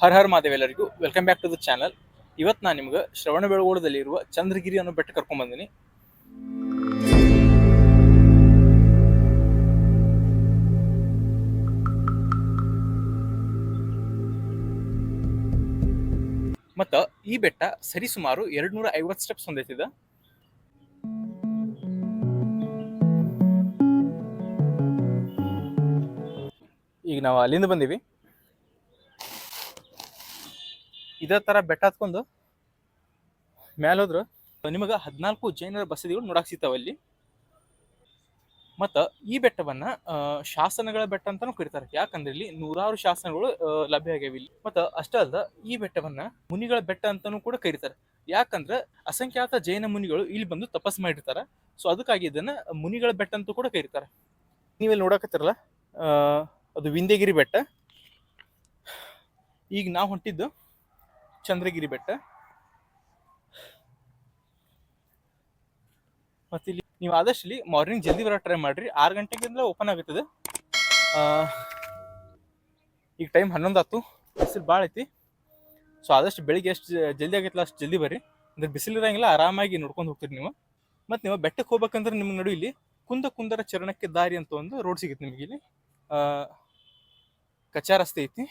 ಹರ್ ಹರ್ ಮಾದೇವ್ ಎಲ್ಲರಿಗೂ welcome back to the channel. ಇವತ್ತು ನಾನು ನಿಮ್ಗೆ ಶ್ರವಣಬೆಳಗೊಳದಲ್ಲಿ ಇರುವ ಚಂದ್ರಗಿರಿ ಅನ್ನೋ ಬೆಟ್ಟ ಕರ್ಕೊಂಡ್ ಬಂದಿನಿ. ಮತ್ತ ಈ ಬೆಟ್ಟ ಸರಿಸುಮಾರು 250 ಸ್ಟೆಪ್ಸ್ ಹೊಂದೈತಿದ. ಈಗ ನಾವು ಅಲ್ಲಿಂದ ಬಂದೀವಿ. ಇದೇ ತರ ಬೆಟ್ಟ ಹತ್ಕೊಂಡು ಮ್ಯಾಲ ಹೋದ್ರ ನಿಮಗೆ 14 ಜೈನರ ಬಸದಿಗಳು ನೋಡಕ್ ಸಿಗ್ತಾವ ಅಲ್ಲಿ. ಮತ್ತ ಈ ಬೆಟ್ಟವನ್ನ ಶಾಸನಗಳ ಬೆಟ್ಟ ಅಂತಾನು ಕರೀತಾರೆ. ಯಾಕಂದ್ರೆ ಇಲ್ಲಿ 100 ಶಾಸನಗಳು ಲಭ್ಯ ಆಗ್ಯಾವ ಇಲ್ಲಿ. ಮತ್ತ ಅಷ್ಟೇ ಅಲ್ಲದ ಈ ಬೆಟ್ಟವನ್ನ ಮುನಿಗಳ ಬೆಟ್ಟ ಅಂತಾನು ಕೂಡ ಕರೀತಾರೆ. ಯಾಕಂದ್ರ ಅಸಂಖ್ಯಾತ ಜೈನ ಮುನಿಗಳು ಇಲ್ಲಿ ಬಂದು ತಪಸ್ ಮಾಡಿರ್ತಾರ. ಸೊ ಅದಕ್ಕಾಗಿ ಇದನ್ನ ಮುನಿಗಳ ಬೆಟ್ಟ ಅಂತೂ ಕೂಡ ಕರೀತಾರೆ. ನೀವೆಲ್ಲಿ ನೋಡಕತ್ತಿರಲ್ಲ, ಅದು ವಿಂಧ್ಯಗಿರಿ ಬೆಟ್ಟ. ಈಗ ನಾವು ಹೊಂಟಿದ್ದು ಚಂದ್ರಗಿರಿ ಬೆಟ್ಟ. ಮತ್ತೆ ಇಲ್ಲಿ ನೀವು ಆದಷ್ಟು ಇಲ್ಲಿ ಮಾರ್ನಿಂಗ್ ಜಲ್ದಿ ಬರೋ ಟ್ರೈ ಮಾಡ್ರಿ. 6 ಗಂಟೆಗಿಂದ ಓಪನ್ ಆಗುತ್ತದೆ. ಈಗ ಟೈಮ್ 11 ಆಯ್ತು, ಬಿಸಿಲು ಭಾಳ ಐತಿ. ಸೊ ಆದಷ್ಟು ಬೆಳಿಗ್ಗೆ ಎಷ್ಟು ಜಲ್ದಿ ಆಗೈತಲ್ಲ ಅಷ್ಟು ಜಲ್ದಿ ಬರ್ರಿ. ಅಂದ್ರೆ ಬಿಸಿಲು ಇರಂಗಿಲ್ಲ, ಆರಾಮಾಗಿ ನೋಡ್ಕೊಂಡು ಹೋಗ್ತೀರಿ ನೀವು. ಮತ್ತೆ ನೀವು ಬೆಟ್ಟಕ್ಕೆ ಹೋಗ್ಬೇಕಂದ್ರೆ ನಿಮ್ಗೆ ನಡು ಇಲ್ಲಿ ಕುಂದರ ಚರಣಕ್ಕೆ ದಾರಿ ಅಂತ ಒಂದು ರೋಡ್ ಸಿಗುತ್ತೆ ನಿಮಗೆ. ಇಲ್ಲಿ ಕಚ್ಚಾ ರಸ್ತೆ ಐತಿ.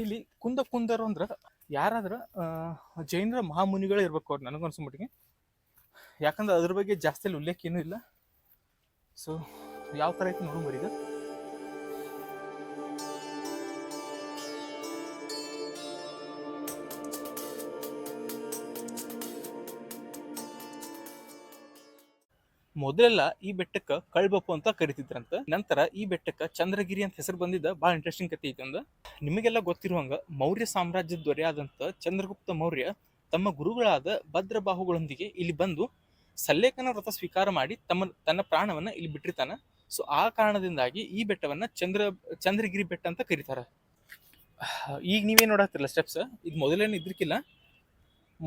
ಇಲ್ಲಿ ಕುಂದರ್ ಅಂದ್ರ ಯಾರಾದ್ರ ಜೈನರ ಮಹಾಮುನಿಗಳೇ ಇರ್ಬೇಕು ಅವ್ರು, ನನಗನ್ಸ್ಮಟ್ಟಿಗೆ. ಯಾಕಂದ್ರೆ ಅದ್ರ ಬಗ್ಗೆ ಜಾಸ್ತಿ ಅಲ್ಲಿ ಉಲ್ಲೇಖ ಏನೂ ಇಲ್ಲ. ಸೊ ಯಾವ ತರ ಐತಿ ನೋಡು ಈಗ. ಮೊದಲೆಲ್ಲ ಈ ಬೆಟ್ಟಕ್ಕ ಕಳ್ಬಪ್ಪು ಅಂತ ಕರಿತಿದ್ರಂತ. ನಂತರ ಈ ಬೆಟ್ಟಕ್ಕ ಚಂದ್ರಗಿರಿ ಅಂತ ಹೆಸರು ಬಂದಿದ್ದ ಬಹಳ ಇಂಟ್ರೆಸ್ಟಿಂಗ್ ಕಥೆ ಐತಿ. ಅಂದ ನಿಮಗೆಲ್ಲ ಗೊತ್ತಿರುವಂಗ ಮೌರ್ಯ ಸಾಮ್ರಾಜ್ಯದ ದೊರೆಯಾದಂತ ಚಂದ್ರಗುಪ್ತ ಮೌರ್ಯ ತಮ್ಮ ಗುರುಗಳಾದ ಭದ್ರಬಾಹುಗಳೊಂದಿಗೆ ಇಲ್ಲಿ ಬಂದು ಸಲ್ಲೇಖನ ವ್ರತ ಸ್ವೀಕಾರ ಮಾಡಿ ತನ್ನ ಪ್ರಾಣವನ್ನ ಇಲ್ಲಿ ಬಿಟ್ಟಿರ್ತಾನ. ಸೊ ಆ ಕಾರಣದಿಂದಾಗಿ ಈ ಬೆಟ್ಟವನ್ನ ಚಂದ್ರಗಿರಿ ಬೆಟ್ಟ ಅಂತ ಕರೀತಾರ. ಈಗ ನೀವೇ ನೋಡಾಕ್ತಿರಲ್ಲ ಸ್ಟೆಪ್ಸ್, ಇದು ಮೊದಲೇನು ಇದ್ರಿಕಿಲ್ಲ.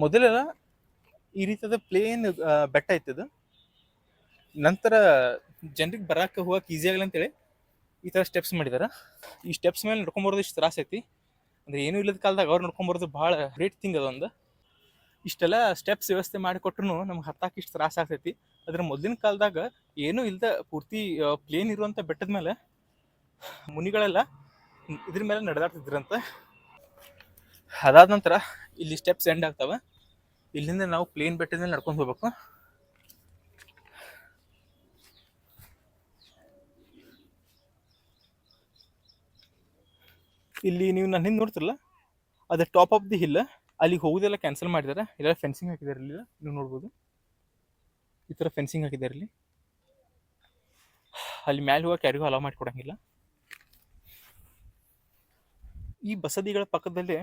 ಮೊದಲೆಲ್ಲ ಈ ರೀತಿಯಾದ ಪ್ಲೇನ್ ಬೆಟ್ಟ ಐತದ. ನಂತರ ಜನರಿಗೆ ಬರಾಕ ಹೋಗಕ್ಕೆ ಈಸಿ ಆಗಲಿ ಅಂತೇಳಿ ಈ ಥರ ಸ್ಟೆಪ್ಸ್ ಮಾಡಿದಾರ. ಈ ಸ್ಟೆಪ್ಸ್ ಮೇಲೆ ನಡ್ಕೊಂಬರೋದು ಇಷ್ಟು ತ್ರಾಸ ಐತಿ. ಅಂದ್ರೆ ಏನೂ ಇಲ್ಲದ ಕಾಲದಾಗ ಅವ್ರು ನಡ್ಕೊಂಬರೋದು ಭಾಳ ಗ್ರೇಟ್ ಥಿಂಗ್ ಅದೊಂದು. ಇಷ್ಟೆಲ್ಲ ಸ್ಟೆಪ್ಸ್ ವ್ಯವಸ್ಥೆ ಮಾಡಿಕೊಟ್ರು ನಮ್ಗೆ ಹತ್ತಾಕ ಇಷ್ಟು ತ್ರಾಸ ಆಗ್ತೈತಿ. ಅದ್ರ ಮೊದಲಿನ ಕಾಲದಾಗ ಏನೂ ಇಲ್ದ ಪೂರ್ತಿ ಪ್ಲೇನ್ ಇರುವಂಥ ಬೆಟ್ಟದ ಮೇಲೆ ಮುನಿಗಳೆಲ್ಲ ಇದ್ರ ಮೇಲೆ ನಡೆದಾಡ್ತಿದ್ರಂತ. ಅದಾದ ನಂತರ ಇಲ್ಲಿ ಸ್ಟೆಪ್ಸ್ ಎಂಡ್ ಆಗ್ತಾವ. ಇಲ್ಲಿಂದ ನಾವು ಪ್ಲೇನ್ ಬೆಟ್ಟದ ಮೇಲೆ ನಡ್ಕೊಂಡು ಹೋಗ್ಬೇಕು. ಇಲ್ಲಿ ನೀವು ನನ್ನ ಹಿಂದೆ ನೋಡ್ತಿರಲ್ಲ, ಅದು ಟಾಪ್ ಆಫ್ ದಿ ಹಿಲ್. ಅಲ್ಲಿಗೆ ಹೋಗೋದೆಲ್ಲ ಕ್ಯಾನ್ಸಲ್ ಮಾಡಿದ್ದಾರೆ. ಇಲ್ಲ ಫೆನ್ಸಿಂಗ್ ಹಾಕಿದ್ದಾರೆ. ಇಲ್ಲಿ ನೀವು ನೋಡ್ಬೋದು, ಈ ಥರ ಫೆನ್ಸಿಂಗ್ ಹಾಕಿದ್ದಾರೆ ಇಲ್ಲಿ. ಅಲ್ಲಿ ಮ್ಯಾಲೆ ಹೋಗಕ್ಕೆ ಯಾರಿಗೂ ಅಲೋ ಮಾಡಿಕೊಡಂಗಿಲ್ಲ. ಈ ಬಸದಿಗಳ ಪಕ್ಕದಲ್ಲೇ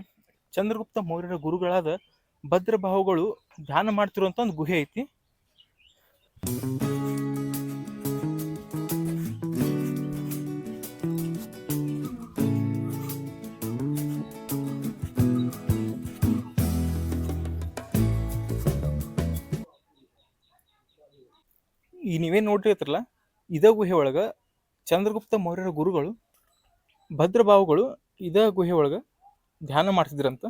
ಚಂದ್ರಗುಪ್ತ ಮೌರ್ಯರ ಗುರುಗಳಾದ ಭದ್ರಬಾಹುಗಳು ಧ್ಯಾನ ಮಾಡ್ತಿರುವಂತ ಒಂದು ಗುಹೆ ಐತಿ. ಈ ನೀವೇನು ನೋಡ್ತಿರ್ತಿರಲ್ಲ, ಇದೇ ಗುಹೆ ಒಳಗ ಚಂದ್ರಗುಪ್ತ ಮೌರ್ಯರ ಗುರುಗಳು ಭದ್ರಬಾಹುಗಳು ಇದೇ ಗುಹೆ ಒಳಗ ಧ್ಯಾನ ಮಾಡ್ತಿದ್ರಂತ.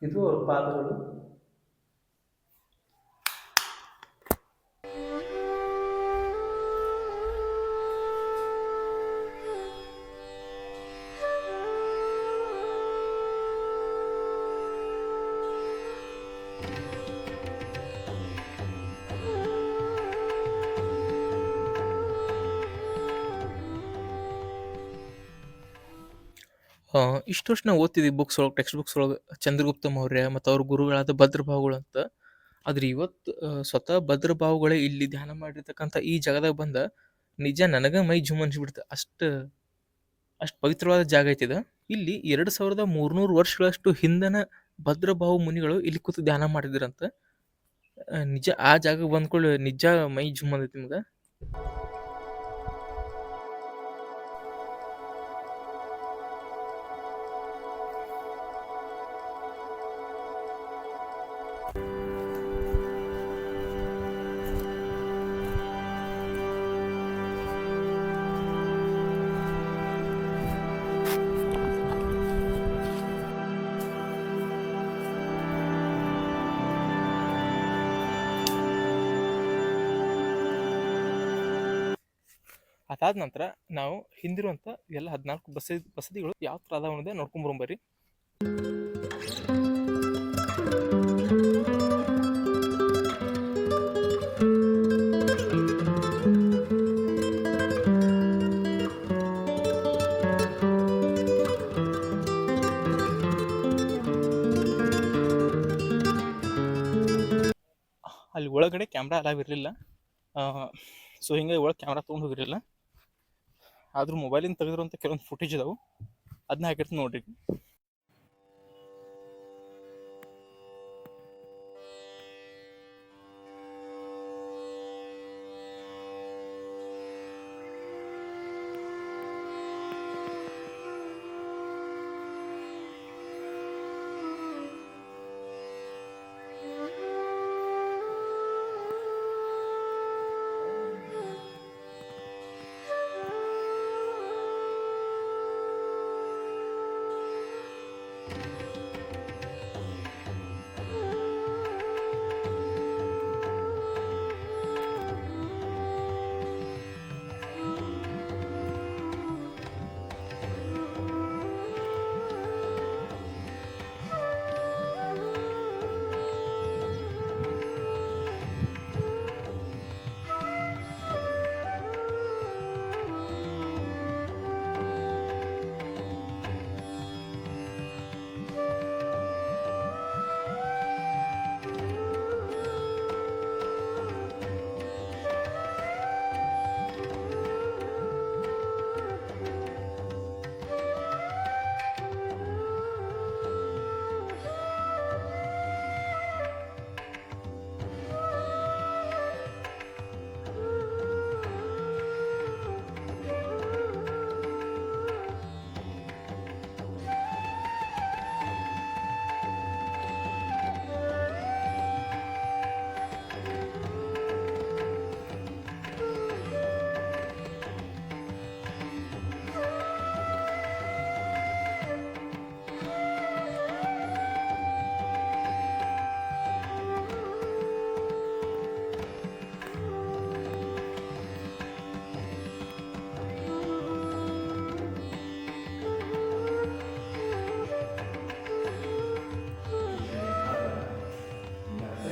ಇದು ಅವ್ರ ಪಾದಗಳು. ಇಷ್ಟು ವರ್ಷ ನಾವು ಓದ್ತಿದ್ವಿ ಬುಕ್ಸ್ ಒಳಗೆ, ಟೆಕ್ಸ್ಟ್ ಬುಕ್ಸ್ ಒಳಗೆ ಚಂದ್ರಗುಪ್ತ ಮೌರ್ಯ ಮತ್ತು ಅವ್ರ ಗುರುಗಳಾದ ಭದ್ರಬಾಹುಗಳು ಅಂತ. ಆದ್ರೆ ಇವತ್ತು ಸ್ವತಃ ಭದ್ರಬಾಹುಗಳೇ ಇಲ್ಲಿ ಧ್ಯಾನ ಮಾಡಿರ್ತಕ್ಕಂಥ ಈ ಜಗದಾಗ ಬಂದ ನಿಜ ನನಗ ಮೈ ಜುಮ್ ಅನ್ಸ್ಬಿಡ್ತ. ಅಷ್ಟು ಪವಿತ್ರವಾದ ಜಾಗ ಐತಿದ. ಇಲ್ಲಿ 2300 ವರ್ಷಗಳಷ್ಟು ಹಿಂದನ ಭದ್ರಬಾಹು ಮುನಿಗಳು ಇಲ್ಲಿ ಕೂತು ಧ್ಯಾನ ಮಾಡಿದ್ರಂತ. ನಿಜ ಆ ಜಾಗಕ್ಕೆ ಬಂದ್ಕೊಳ್ಳಿ ನಿಜ ಮೈ ಜುಮ್ ಅಂದೈತಿ ನಿಮ್ಗೆ. ಅದಾದ ನಂತರ ನಾವು ಹಿಂದಿರುವಂಥ ಎಲ್ಲ 14 ಬಸದಿಗಳು ಯಾವ ಥರ ಅದಾವ ಅನ್ನೋದೇ ನೋಡ್ಕೊಂಬರ್ರಿ. ಅಲ್ಲಿ ಒಳಗಡೆ ಕ್ಯಾಮ್ರಾ ಅಲಾವ್ ಇರಲಿಲ್ಲ. ಸೊ ಹಿಂಗಾಗಿ ಒಳಗೆ ಕ್ಯಾಮ್ರಾ ತೊಗೊಂಡು ಹೋಗಿರಲಿಲ್ಲ. ಆದ್ರೂ ಮೊಬೈಲಿಂದ ತೆಗೆದಿರುವಂಥ ಕೆಲವೊಂದು ಫುಟೇಜ್ ಇದಾವೆ, ಅದನ್ನ ಹಾಕಿರ್ತೀನಿ ನೋಡ್ರಿ.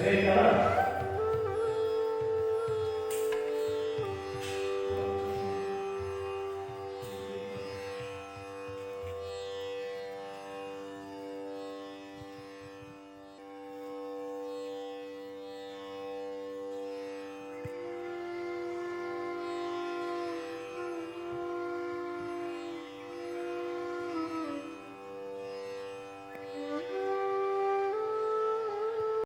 Hey,